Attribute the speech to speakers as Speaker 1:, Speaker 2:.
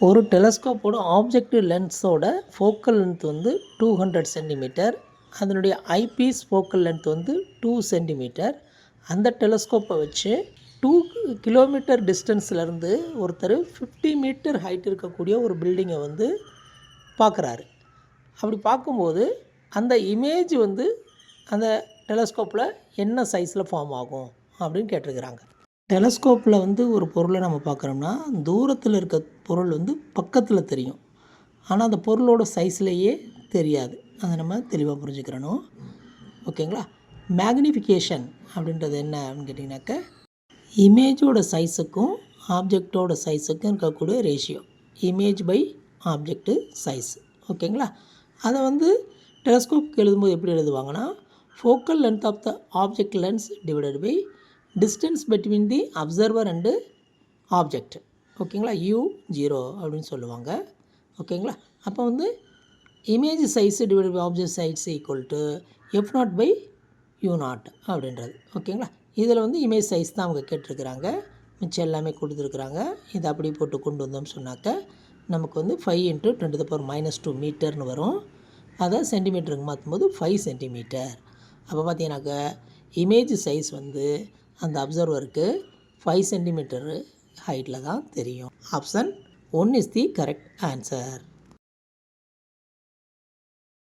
Speaker 1: ஒரு டெலஸ்கோப்போட objective லென்ஸோட focal length வந்து 200 centimetre, அதனுடைய ஐபீஸ் ஃபோக்கல் லென்த் வந்து 2 சென்டிமீட்டர். அந்த டெலஸ்கோப்பை வச்சு 2 கிலோமீட்டர் டிஸ்டன்ஸ்லேருந்து ஒருத்தர் 50 மீட்டர் ஹைட் இருக்கக்கூடிய ஒரு பில்டிங்கை வந்து பார்க்குறாரு. அப்படி பார்க்கும்போது அந்த இமேஜ் வந்து அந்த டெலஸ்கோப்பில் என்ன சைஸில் ஃபார்ம் ஆகும் அப்படின்னு கேட்டிருக்கிறாங்க. டெலஸ்கோப்பில் வந்து ஒரு பொருளை நம்ம பார்க்குறோம்னா தூரத்தில் இருக்க பொருள் வந்து பக்கத்தில் தெரியும், ஆனால் அந்த பொருளோட சைஸ்லேயே தெரியாது. அதை நம்ம தெளிவாக புரிஞ்சுக்கிறணும். ஓகேங்களா? மேக்னிஃபிகேஷன் அப்படின்றது என்ன அப்படின்னு கேட்டிங்கனாக்கா, இமேஜோட சைஸுக்கும் ஆப்ஜெக்டோட சைஸுக்கும் இருக்கக்கூடிய ratio, image by object size. ஓகேங்களா? அதை வந்து டெலஸ்கோப் எழுதும்போது எப்படி எழுதுவாங்கன்னா, focal length of the object lens divided by distance between the observer and object. ஓகேங்களா? U0 அப்படின்னு சொல்லுவாங்க. ஓகேங்களா? அப்போ வந்து image size divide by object size equal to F0 by U0 அப்படின்றது. ஓகேங்களா? இதில் வந்து இமேஜ் சைஸ் தான் அவங்க கேட்டிருக்கிறாங்க, மிச்சம் எல்லாமே கொடுத்துருக்குறாங்க. இதை அப்படி போட்டு கொண்டு வந்தோம்னு சொன்னாக்க நமக்கு வந்து 5 × 10⁻² மீட்டர்னு வரும். அதை சென்டிமீட்டருக்கு மாற்றும்போது 5 சென்டிமீட்டர். அப்போ பார்த்தீங்கன்னாக்கா இமேஜ் சைஸ் வந்து அந்த அப்சர்வருக்கு 5 சென்டிமீட்டர் ஹைட்டில் தான் தெரியும். Option 1 is the correct answer.